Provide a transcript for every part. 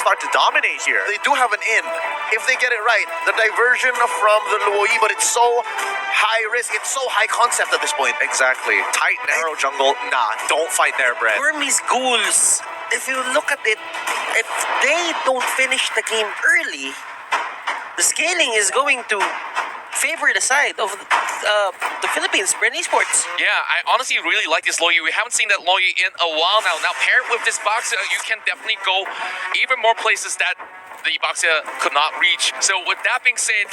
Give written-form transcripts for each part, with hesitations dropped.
start to dominate here. They do have an in if they get it right. The diversion from the Luoyi, but it's so high risk. It's so high concept at this point. Exactly. Tight, narrow jungle. Nah, don't fight there, Bren. Burmese Ghouls, if you look at it, if they don't finish the game early, the scaling is going to favor the side of the Philippines, Bren Esports. Yeah, I honestly really like this Loyi. We haven't seen that Loyi in a while now. Now, paired with this box, you can definitely go even more places that the Boxia could not reach. So with that being said,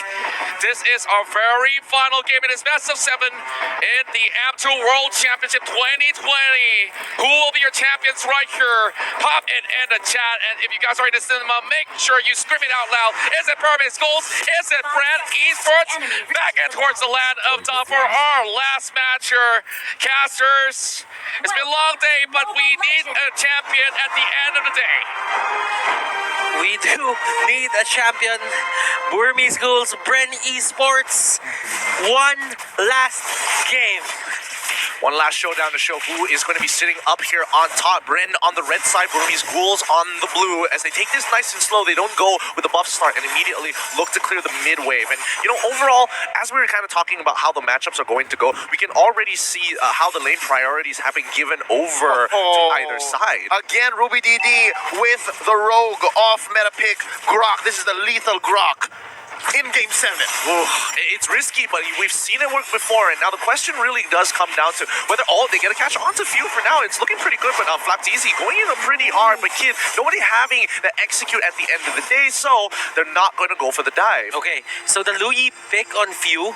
this is our very final game in this best of 7 in the AM2 World Championship 2020. Who will be your champions right here? Pop it in the chat. And if you guys are in the cinema, make sure you scream it out loud. Is it BURMESE GHOULS? Is it Bren Esports? Back and towards the land of dawn for our last match here. Casters, it's been a long day, but we need a champion at the end of the day. We do need a champion. Burmese Ghouls, Bren Esports. One last game. One last showdown to show who is going to be sitting up here on top. Bren on the red side, Burmese Ghouls on the blue. As they take this nice and slow, they don't go with the buff start and immediately look to clear the mid wave. And, you know, overall, as we were kind of talking about how the matchups are going to go, we can already see how the lane priorities have been given over to either side. Again, Ruby DD with the rogue off meta pick, Grok. This is the lethal Grok in Game 7. Ooh, it's risky, but we've seen it work before, and now the question really does come down to whether they get a catch onto Few. For now, it's looking pretty good, but Flapteezy going in pretty hard, but Kid, nobody having the execute at the end of the day, so they're not going to go for the dive. Okay, so the Luoyi pick on Few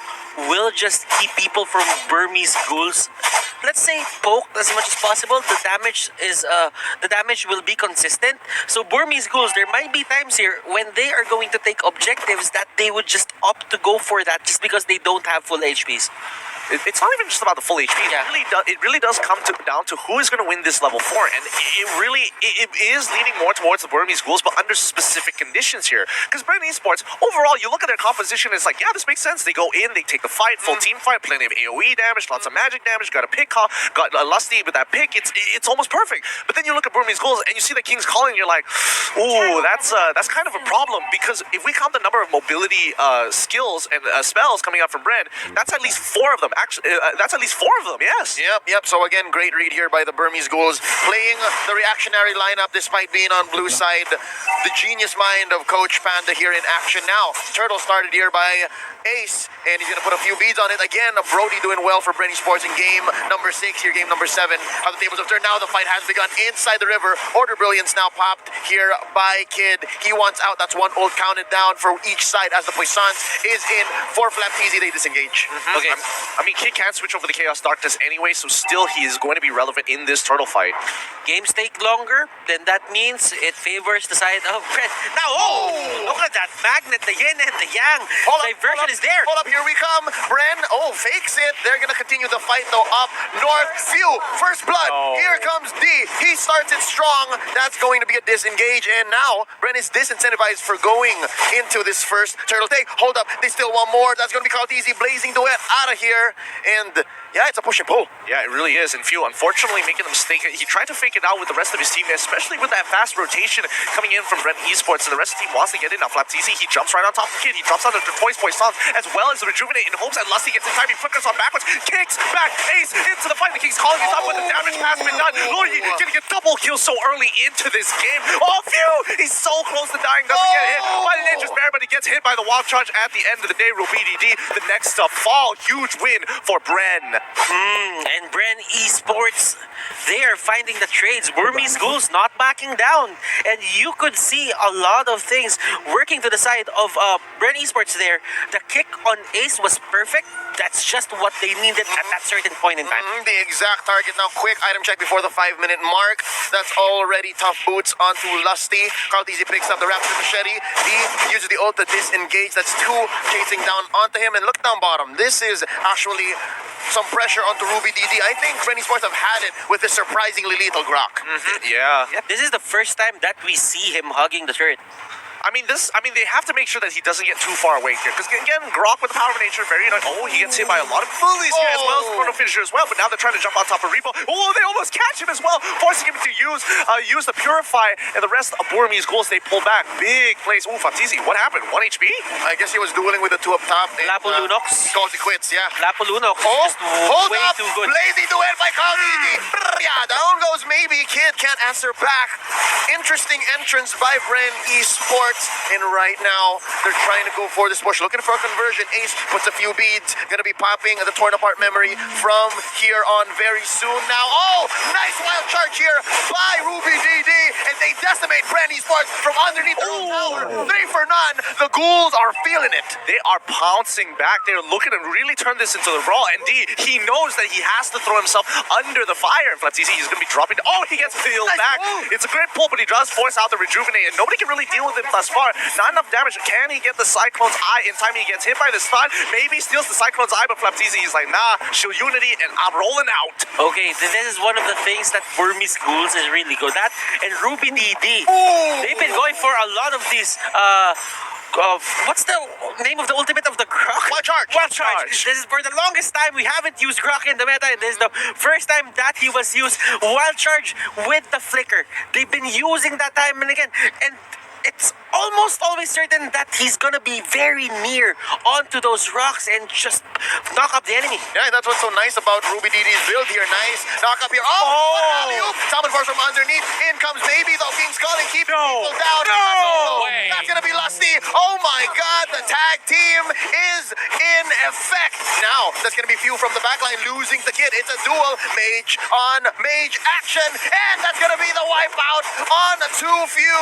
will just keep people from Burmese Ghouls, let's say, poked as much as possible. The damage will be consistent. So Burmese Ghouls, there might be times here when they are going to take objectives that they would just opt to go for that just because they don't have full HPs. It's not even just about the full HP. Yeah. It really does come down to who is going to win this level 4, and it is leaning more towards the Burmese Ghouls, but under specific conditions here. Because Bren Esports, overall, you look at their composition, it's like, yeah, this makes sense. They go in, they take the fight, full team fight, plenty of AoE damage, lots of magic damage, got a pick, got Lusty with that pick. It's almost perfect. But then you look at Burmese Ghouls, and you see the King's Calling, and you're like, ooh, that's kind of a problem, because if we count the number of mobility skills and spells coming out from Bren, that's at least 4 of them. Actually, that's at least 4 of them, yes. Yep. So again, great read here by the Burmese Ghouls, playing the reactionary lineup despite being on blue side. The genius mind of Coach Panda here in action now. Turtle started here by Ace, and he's going to put a few beads on it. Again, Brody doing well for Bren Esports in game number 6 here, game number 7. How the tables have turned. Now the fight has begun inside the river. Order Brilliance now popped here by Kid. He wants out. That's 1 ult counted down for each side as the Puissance is in for Flapteezy. They disengage. Okay. I mean, Kid can't switch over the Chaos Darkness anyway, so still he is going to be relevant in this turtle fight. Games take longer, then that means it favors the side of Bren. Now, look at that magnet, the yin and the yang. Diversion is there. Hold up, here we come. Bren, fakes it. They're going to continue the fight, though, up north. Few, first blood. Here comes D. He starts it strong. That's going to be a disengage, and now Bren is disincentivized for going into this first turtle take. Hold up, they still want more. That's going to be called easy. Blazing Duet out of here, and yeah, it's a push and pull. Yeah, it really is. And Few, unfortunately, making a mistake. He tried to fake it out with the rest of his team, especially with that fast rotation coming in from Bren Esports, and the rest of the team wants to get in. Now, Flapteezy, he jumps right on top of the Kid. He drops on the Poisons, as well as the Rejuvenate in hopes that Lusty gets in time. He flickers on backwards, kicks back, Ace into the fight. The King's Calling is up with the damage pass been done. Lord, he's gonna get double kills so early into this game. Few! He's so close to dying, doesn't get hit by the Nature's Bear, but he gets hit by the Wild Charge at the end of the day. Ruby DD, the next to fall. Huge win for Bren. And Bren Esports, they are finding the trades. Burmese Ghouls not backing down. And you could see a lot of things working to the side of Bren Esports there. The kick on Ace was perfect. That's just what they needed at that certain point in time. The exact target now. Quick item check before the 5-minute mark. That's already tough boots onto Lusty. Carlteezy picks up the Raptor Machete. He uses the ult to disengage. That's 2 chasing down onto him. And look down bottom. This is actually some pressure onto Ruby DD. I think Bren Esports have had it with this surprisingly lethal Grok. Yeah. This is the first time that we see him hugging the turret. They have to make sure that he doesn't get too far away here. Because again, Grok with the power of nature, very annoying. Oh, he gets hit by a lot of bullies here as well as the chrono finisher as well. But now they're trying to jump on top of Rebo. Oh, they almost catch him as well, forcing him to use the Purify, and the rest of Burmese Ghouls, they pull back. Big place. Ooh, Fatizi, what happened? 1 HP? I guess he was dueling with the two up top. Lapo Lunox. He calls it quits, yeah. Lapo Lunox. Oh, Just hold way up! too good. Lazy duet by Khalidi. Yeah, down goes maybe. Kid can't answer back. Interesting entrance by Bren Esports. And right now, they're trying to go for this push. Looking for a conversion. Ace puts a few beads. Gonna be popping the torn apart memory from here on very soon now. Oh, nice wild charge here by Ruby DD. And they decimate Bren Esports from underneath their own tower. 3 for none. The Ghouls are feeling it. They are pouncing back. They're looking to really turn this into the brawl. And D, he knows that he has to throw himself under the fire. And Flatzizi, he's going to be dropping. Oh, he gets peeled Nice back. move. It's a great pull, but he does force out the Rejuvenate. And nobody can really deal with him thus far. Not enough damage. Can he get the Cyclone's Eye in time? He gets hit by the stun. Maybe steals the Cyclone's Eye, but Flatzizi is like, nah, shield unity, and I'm rolling out. Okay, this is one of the things that Burmese Ghouls is really good at. And Ruby DD, they've been going for a lot of these, what's the name of the ultimate of the Grok? Wild charge. Wild charge. This is for the longest time we haven't used Grok in the meta, and this is the first time that he was used. Wild charge with the flicker. They've been using that time and again, and it's almost always certain that he's gonna be very near onto those rocks and just knock up the enemy. Yeah, that's what's so nice about Ruby DD's build here. Nice knock up here. Oh, what an alley-oop. Summon force from underneath. In comes maybe though. King's calling, keeping people down. No. That's gonna be Lusty. Oh my God, the tag team is in effect. Now, that's gonna be Few from the backline losing the kid. It's a duel. Mage on mage action. And that's gonna be the wipeout on 2 Few.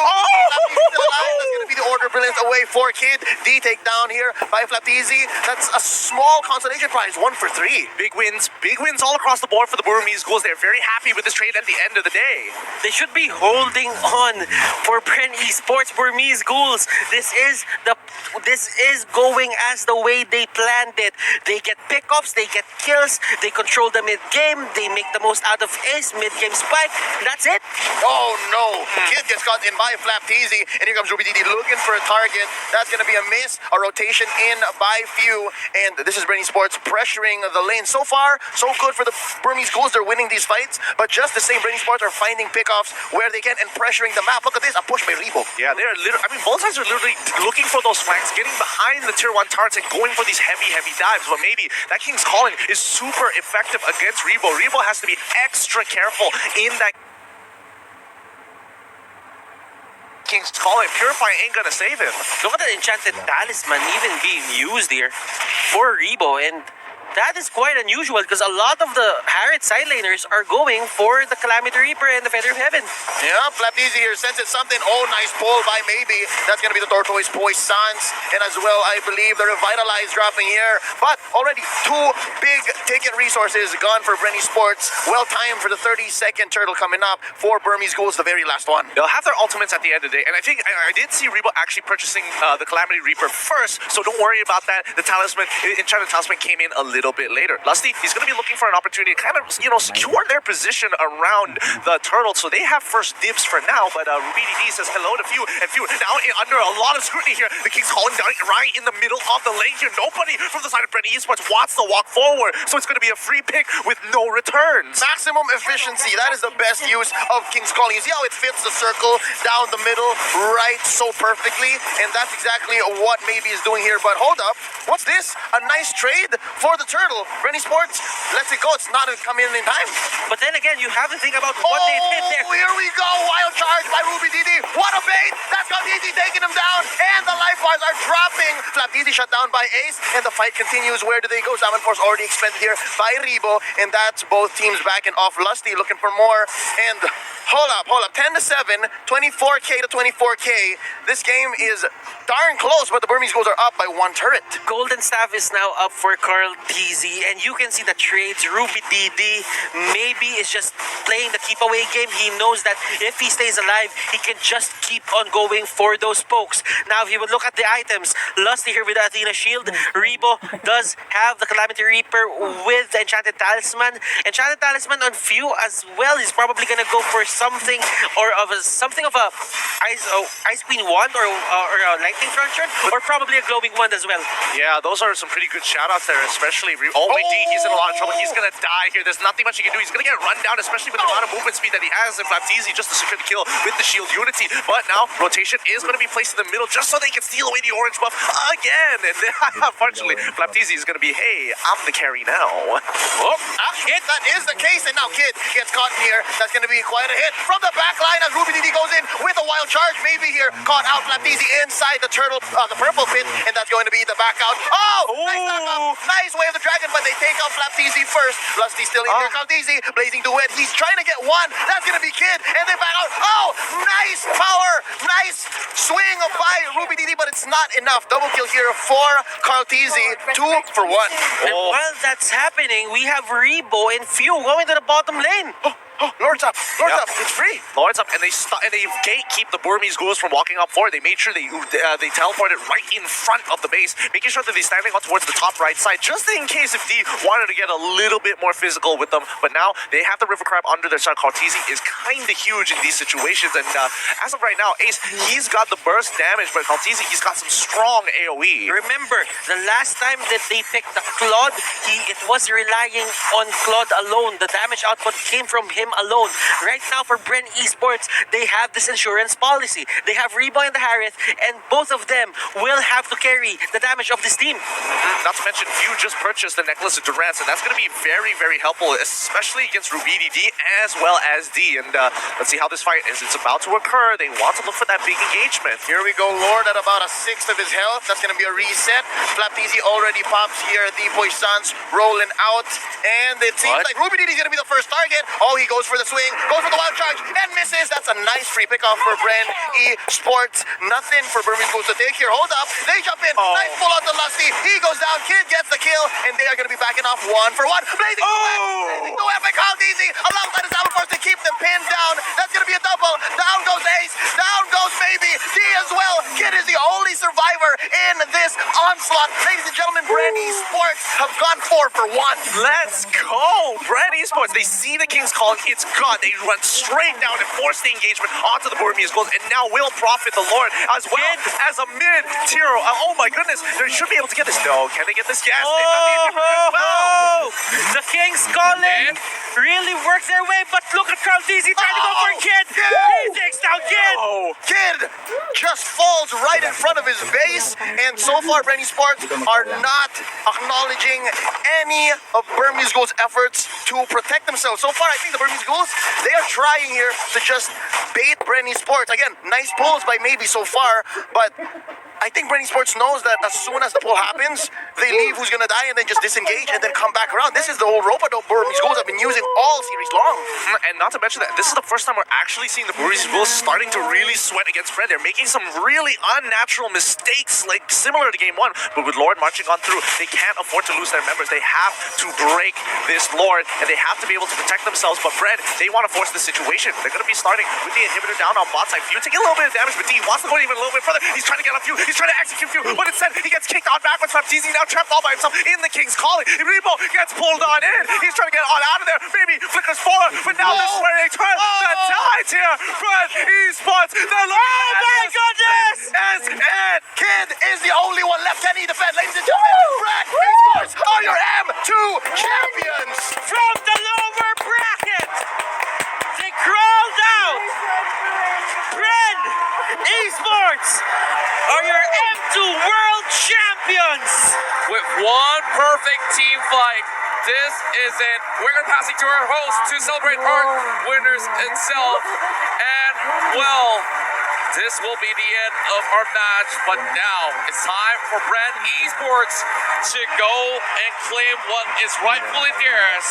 Still alive. That's gonna be the order brilliance away for Kid. D take down here by Flaptizi. That's a small consolation prize, 1 for 3. Big wins all across the board for the Burmese Ghouls. They're very happy with this trade at the end of the day. They should be holding on for Bren Esports Burmese Ghouls. This is going as the way they planned it. They get pickups, they get kills, they control the mid-game, they make the most out of Ace, mid-game spike. That's it. Oh no! Kid gets caught in by Flaptizi, and here comes Ruby DD looking for a target. That's gonna be a miss. A rotation in by Few, and this is Bren Esports pressuring the lane. So far, so good for the Burmese Ghouls. They're winning these fights, but just the same, Bren Esports are finding pickoffs where they can and pressuring the map. Look at this, a push by Rebo. Yeah, they're literally, both sides are literally looking for those flanks, getting behind the tier 1 turrets and going for these heavy dives. But maybe that King's Calling is super effective against Rebo. Rebo has to be extra careful in that King's Calling. Purify ain't gonna save him. Look at the Enchanted Talisman even being used here for Rebo, and that is quite unusual because a lot of the Harriet side laners are going for the Calamity Reaper and the Feather of Heaven. Yeah, Flaptizi here senses something. Oh, nice pull by maybe. That's going to be the Tortoise Poissons. And as well, I believe the Revitalize dropping here. But already 2 big ticket resources gone for Bren Esports. Well timed for the 30-second turtle coming up for Burmese Ghouls, the very last one. They'll have their ultimates at the end of the day. And I think I did see Rebo actually purchasing the Calamity Reaper first. So don't worry about that. The Talisman, Enchanted Talisman came in a little bit later. Lusty, he's going to be looking for an opportunity to kind of, secure their position around the turtle. So they have first dibs for now. But Ruby DD says hello to Few. And Few now under a lot of scrutiny here. The King's Calling down right in the middle of the lane here. Nobody from the side of Bren Esports wants to walk forward. So it's going to be a free pick with no returns. Maximum efficiency. That is the best use of King's Calling. You see how it fits the circle down the middle right so perfectly? And that's exactly what maybe is doing here. But hold up. What's this? A nice trade for the turtle. Bren Esports lets it go. It's not coming in time. But then again, you have to think about what they did there. Here we go. Wild charge by Ruby DD. What a bait. That's how DD taking him down. And the life bars are dropping. Flap DD shut down by Ace. And the fight continues. Where do they go? Salmon Force already expended here by Rebo. And that's both teams backing off. Lusty looking for more. And hold up. 10-7, 24K to 24K. This game is darn close, but the Burmese Ghouls are up by 1 turret. Golden Staff is now up for Carl D. Flapteasy, and you can see the trades. Ruby DD maybe is just playing the keep away game. He knows that if he stays alive, he can just keep on going for those pokes. Now, if you would look at the items, Lusty here with the Athena Shield. Rebo does have the Calamity Reaper with the Enchanted Talisman. Enchanted Talisman on Few as well. He's probably gonna go for something or of a, something of a Ice Queen wand or a Lightning Truncheon, or probably a glowing wand as well. Yeah, those are some pretty good shoutouts there, especially. Oh, wait, he's in a lot of trouble. He's gonna die here. There's nothing much he can do. He's gonna get run down, especially with the amount of movement speed that he has. And Flapteasy just to secure the kill with the shield unity. But now rotation is gonna be placed in the middle just so they can steal away the orange buff again. And unfortunately, Flapteasy is gonna be, hey, I'm the carry now. Oh, actually, that is the case. And now Kid gets caught in here. That's going to be quite a hit from the back line as Ruby DD goes in with a wild charge. Maybe here, caught out Flapteasy inside the turtle, the purple pit, and that's going to be the back out. Oh, nice back up. Nice way of the dragon, but they take out Flapteasy first. Lusty still in here. Flapteasy, blazing duet. He's trying to get one. That's going to be Kid, and they back out. Oh, nice power. Nice swing by Ruby DD, but it's not enough. Double kill here for Carlteasy. 2 for 1. And while that's happening, we have Rebo and Few going to the bottom lane. Oh, Lord's up. Lord's up. It's free. Lord's up, and they gatekeep the Burmese ghouls from walking up forward. They made sure they teleported right in front of the base, making sure that they're standing out towards the top right side, just in case if D wanted to get a little bit more physical with them. But now they have the River Crab under their side. Cartesi is kind of huge in these situations, and as of right now, Ace, he's got the burst damage, but Cartesi, he's got some strong AoE. Remember, the last time that they picked the Claude, it was relying on Claude alone. The damage output came from him alone. Right now for Bren Esports, they have this insurance policy. They have Rebo and the Harith, and both of them will have to carry the damage of this team. Not to mention, Few just purchased the Necklace of Durance, and that's going to be very, very helpful, especially against Ruby DD as well as D. And let's see how this fight is. It's about to occur. They want to look for that big engagement. Here we go, Lord at about a sixth of his health. That's going to be a reset. Flapteasy already pops here. The Poissons rolling out, and it seems like Ruby DD is going to be the first target. Oh, he goes for the swing, goes for the wild charge, and misses. That's a nice free pickoff for Bren Esports. Nothing for Burmese Ghouls to take here. Hold up. They jump in. Nice pull out the Lusty. He goes down. Kid gets the kill, and they are going to be backing off 1 for 1. Blazing the weapon. Carlteasy alongside his Alpha Force to keep them pinned down. That's going to be a double. Down goes Ace. Down goes Baby. D as well. Kid is the only survivor in this onslaught. Ladies and gentlemen, Bren Esports have gone 4 for 1. Let's go! Bren Esports, they see the King's calling. It's gone. They run straight down and force the engagement onto the Burmese Ghouls, and now will profit the Lord as well as a mid-tier. Oh my goodness, they should be able to get this. No, can they get this? Yes, they got the engagement. Wow. The King's calling really works their way, but look at Carlteasy trying to go for Kid. He takes down Kid. Kid just falls right in front of his base, and so far Bren Esports are not acknowledging any of Burmese Ghouls' efforts to protect themselves. So far, I think the Burmese Ghouls, they are trying here to just bait Bren Esports. Again, nice pulls by maybe so far, but I think Bren Esports knows that as soon as the pull happens, they leave who's gonna die and then just disengage and then come back around. This is the whole rope-a-dope Burmese Ghouls have been using all series long. And not to mention that this is the first time we're actually seeing the Burmese Ghouls starting to really sweat against Bren. They're making some really unnatural mistakes, like similar to game 1, but with Lord marching on through, they can't afford to lose their members. They have to break this Lord, and they have to be able to protect themselves. But Bren, they want to force the situation. They're gonna be starting with the inhibitor down on bot side. Few taking a little bit of damage, but D wants to go even a little bit further. He's trying to get a Few. He's trying to execute Few, but instead he gets kicked on backwards. Flapteasy now trapped all by himself in the King's calling. Rebo gets pulled on in. He's trying to get on out of there. Maybe flickers forward, but now this is where they turn the tides here. Bren Esports, the Lord. Oh my goodness! As and Kid is the only one left. Can he defend? Ladies and gentlemen, Bren Esports are your M2 champions. From the lower bracket, they crawled out. Bren Esports are your M2 world champions. With one perfect team fight, this is it. We're going to pass it to our host to celebrate our winners itself. And, well, this will be the end of our match, but now it's time for Bren Esports to go and claim what is rightfully theirs.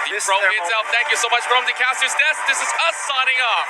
From itself, thank you so much from the caster's desk. This is us signing off.